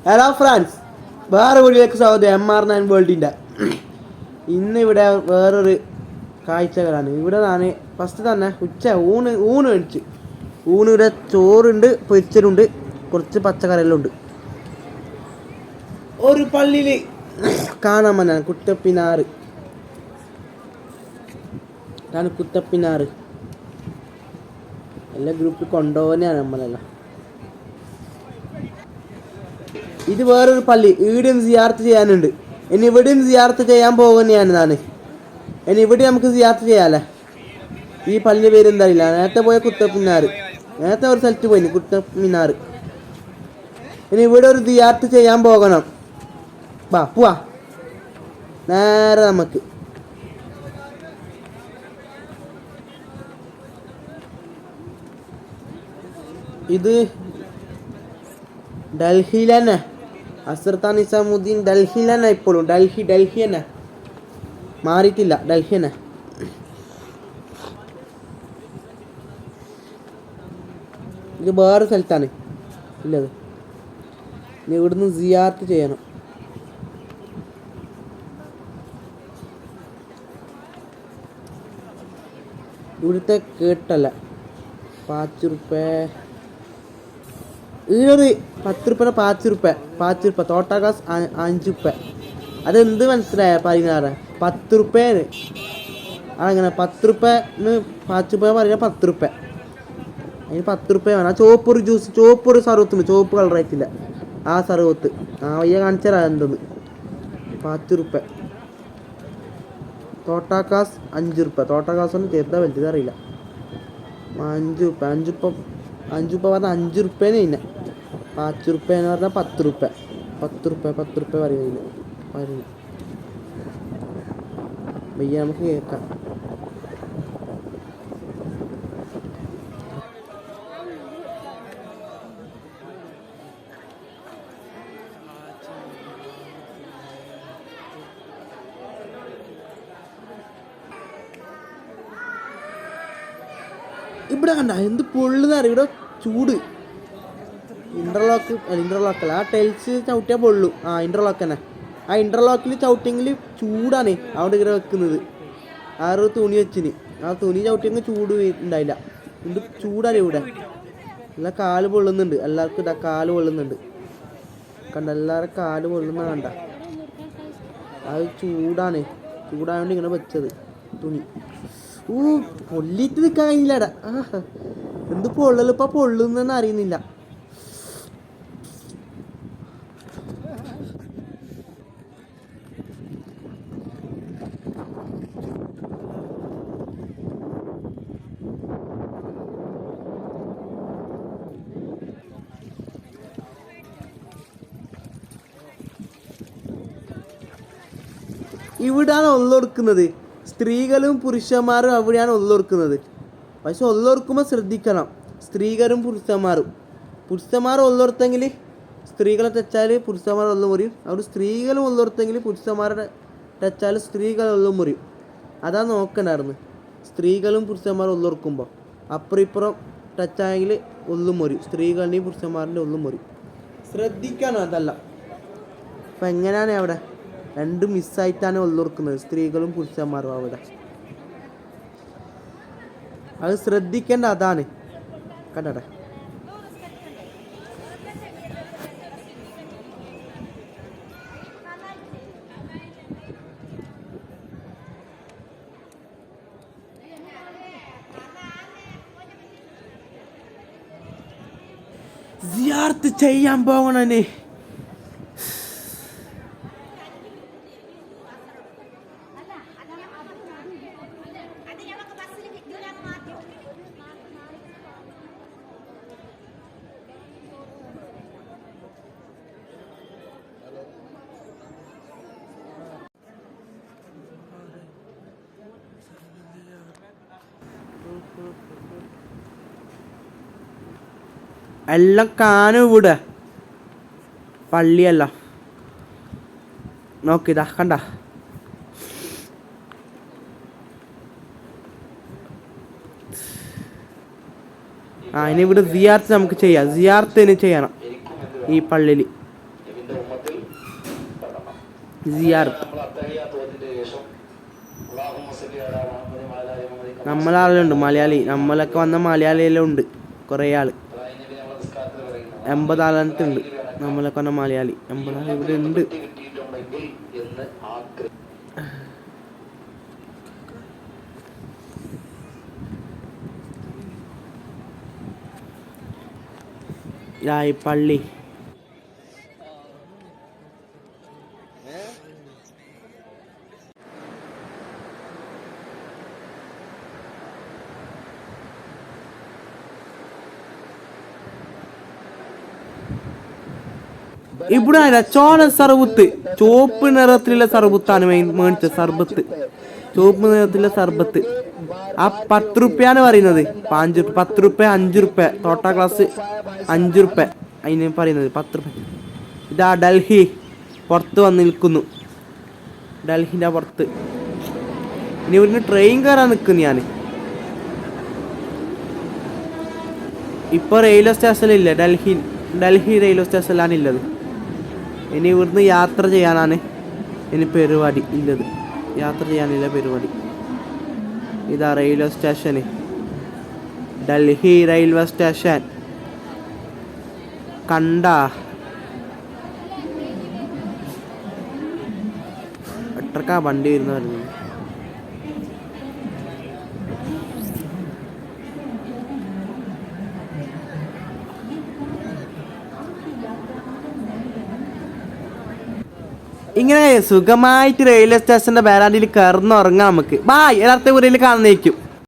Hello France, വേറെ വീഡിയോക്ക് സ്വാഗതം. MR9 വേൾഡിൻ്റെ ഇന്നിവിടെ വേറൊരു കാഴ്ചകളാണ്. ഇവിടെ ഞാൻ ഫസ്റ്റ് തന്നെ ഊണ് കഴിച്ച് ഇവിടെ ചോറുണ്ട്, പൊരിച്ചലുണ്ട്, കുറച്ച് പച്ചക്കറിയെല്ലാം ഉണ്ട്. ഒരു പള്ളിയിൽ കാണാൻ വന്നാണ് കുത്തപ്പിനാറ്. എല്ലാ ഗ്രൂപ്പിൽ കൊണ്ടുപോകാനാണ് നമ്മളെല്ലാം. ഇത് വേറൊരു പള്ളി, ഇവിടെയും സിയാർത്ത് ചെയ്യാനുണ്ട്. ഇനി ഇവിടെയും സിയാർത്ത് ചെയ്യാൻ പോകുന്നതാണ് ഞാൻ. ഇനി ഇവിടെ നമുക്ക് സിയാർത്ത് ചെയ്യാമല്ലേ. ഈ പള്ളി പേര് എന്താ അറിയില്ല. നേരത്തെ പോയ കുത്തബ്മിനാർ, നേരത്തെ ഒരു സ്ഥലത്ത് പോയി കുത്തബ്മിനാർ. ഇനി ഇവിടെ ഒരു സിയാർത്ത് ചെയ്യാൻ പോകണം. പോവാ നേരെ നമുക്ക്. ഇത് ഡൽഹിയിൽ തന്നെ, അസർത്താൻ നിസാമുദ്ദീൻ ഡൽഹിയിൽ തന്നെ ഇപ്പോഴും. ഡൽഹി തന്നെ മാറിയിട്ടില്ല, ഡൽഹി തന്നെ. ഇത് വേറെ സ്ഥലത്താണ് ഇല്ലത്. ഇനി ഇവിടുന്ന് സിയാർത്ത് ചെയ്യണം. ഇവിടുത്തെ കേട്ടല്ല 5 റുപ്യ, ഈയൊരു 10 റുപ്യ 5 റുപ്യ തോട്ടാക്കാസ് 5 റുപ്യ. അതെന്ത് മനസ്സിലായ പറയുന്നാറ് 10 റുപ്യേന് അങ്ങനെ 10 റുപ്യന്ന് 5 റുപ്യ പറയുക 10 റുപ്യ. അതിന് 10 റുപ്യ വേണം. ആ ചോപ്പൊരു ജ്യൂസ്, ചോപ്പൊരു സർവത്തുണ്ട്, ചോപ്പ് കളറായിട്ടില്ല ആ സർവത്ത്. വയ്യ കാണിച്ചാൽ എന്തെന്ന്. 5 റുപ്യ തോട്ടാക്കാസ് 5 റുപ്യ. തോട്ടാക്കാസ് ഒന്നും ചെറുതാ വലുത് അറിയില്ല. 5 റുപ്യ 5 റുപ്യ പറഞ്ഞാൽ 5 റുപ്യേനെ. പിന്നെ 5 റുപ്യ എന്ന് പറഞ്ഞാൽ 10 റുപ്യ. 10 റുപ്യ പറയുന്നില്ല. വയ്യ നമുക്ക് കേൾക്കാം. ഇവിടെ കണ്ട എന്ത് പൊള്ളുന്നറിയ. ഇവിടെ ചൂട്. ഇന്റർലോക്കല്ല, ആ ടൈൽസ് ചവിട്ടിയാൽ പൊള്ളു. ഇന്റർലോക്ക് തന്നെ. ആ ഇന്റർലോക്കിൽ ചവിട്ടിയെങ്കിൽ ചൂടാണ്. അവിടെ ഇങ്ങനെ വെക്കുന്നത് ആരോ തുണി വെച്ചിന്. ആ തുണി ചവിട്ടിയെങ്കിൽ ചൂട് ഉണ്ടായില്ല. എന്ത് ചൂടാണ് ഇവിടെ. എല്ലാ കാല് പൊള്ളുന്നുണ്ട്. എല്ലാവർക്കും ഇതാ കാല് പൊള്ളുന്നുണ്ട്. കണ്ട എല്ലാവരും കാല് പൊള്ളുന്ന കണ്ട. അത് ചൂടായോണ്ട് ഇങ്ങനെ വെച്ചത് തുണി. പൊള്ളിയിട്ട് നിൽക്കാൻ കഴിഞ്ഞില്ലടാ. എന്ത് പൊള്ളലിപ്പ പൊള്ളുന്നെന്ന് അറിയുന്നില്ല. ഇവിടാണ് ഒള്ളൊടുക്കുന്നത്. സ്ത്രീകളും പുരുഷന്മാരും അവിടെയാണ് ഒള്ളൊടുക്കുന്നത്. പക്ഷെ ഒള്ളൊടുക്കുമ്പോൾ ശ്രദ്ധിക്കണം. സ്ത്രീകളും പുരുഷന്മാർ ഒള്ളൊടുത്തെങ്കിൽ സ്ത്രീകളെ തെച്ചാൽ പുരുഷന്മാർ ഒള്ളും മുറിയും. അവിടെ സ്ത്രീകളും ഒള്ളൊടുത്തെങ്കിൽ പുരുഷന്മാരുടെ തെച്ചാൽ സ്ത്രീകൾ ഒള്ളും മുറിയും. അതാ നോക്കണ്ടായിരുന്നു. സ്ത്രീകളും പുരുഷന്മാരും ഒള്ളൊടുക്കുമ്പോൾ അപ്പുറം ഇപ്പുറം ടച്ചായെങ്കിൽ ഒള്ളും മുറിയും. സ്ത്രീകളുടെയും പുരുഷന്മാരുടെ ഒള്ളും മുറിയും. ശ്രദ്ധിക്കണം അതല്ല. അപ്പം എങ്ങനെയാണ് അവിടെ രണ്ടും മിസ്സായിട്ടാണ് ഒള്ളൊടുക്കുന്നത്, സ്ത്രീകളും പുരുഷന്മാരും അവിടെ. അത് ശ്രദ്ധിക്കേണ്ട അതാണ്. കണ്ടടെ സിയാർത്ത് ചെയ്യാൻ പോകണേ. എല്ലാം കാനും ഇവിടെ പള്ളിയല്ല. നോക്കിതാ കണ്ട. ഇനി ഇവിടെ സിയാർത്ത് നമുക്ക് ചെയ്യാം. സിയാർത്ത് ഇനി ചെയ്യണം ഈ പള്ളിയിൽ. സിയാറത്ത്. നമ്മളാളുണ്ട് മലയാളി, നമ്മളൊക്കെ വന്ന മലയാളിയെല്ലാം ഉണ്ട് കുറേ ആള്. 80 ആളടുത്തുണ്ട് നമ്മളൊക്കെ വന്ന മലയാളി. 80 ആൾ ഇവിടെ ഉണ്ട്. പള്ളി ഇവിടെ ചോള സർബത്ത്, ചുവപ്പ് നിറത്തിലുള്ള സർബത്താണ് മേടിച്ചത്. സർബത്ത്, ചുവപ്പ് നിറത്തിലുള്ള സർബത്ത്. ആ 10 റുപ്യാണ് പറയുന്നത്. 10 റുപ്യ, 5 റുപ്യ. തോട്ട ഗ്ലാസ് 5 റുപ്യ അതിന് പറയുന്നത്. 10 റുപ്യ. ഇതാ ഡൽഹി പുറത്ത് വന്ന് നിൽക്കുന്നു. ഡൽഹിൻ്റെ പുറത്ത് ഇനി ഇവിടുന്ന് ട്രെയിൻ കയറാൻ നിൽക്കുന്നു ഞാൻ. ഇപ്പോൾ റെയിൽവേ സ്റ്റേഷനിലില്ല. ഡൽഹി റെയിൽവേ സ്റ്റേഷനിലാണുള്ളത്. ഇനി ഇവിടുന്ന് യാത്ര ചെയ്യാനാണ് ഇനി പരിപാടി ഉള്ളത്. യാത്ര ചെയ്യാനില്ല പരിപാടി. ഇതാ റെയിൽവേ സ്റ്റേഷന്, ഡൽഹി റെയിൽവേ സ്റ്റേഷൻ. കണ്ട എത്രക്കാ വണ്ടി വരുന്നത്. ഇങ്ങനെ സുഖമായിട്ട് റെയിൽവേ സ്റ്റേഷൻ്റെ ബേരാണ്ടിയിൽ കയറുന്ന ഉറങ്ങാം നമുക്ക്. ബായ് യഥാർത്ഥ ഊരിൽ കാണുന്നേക്കും.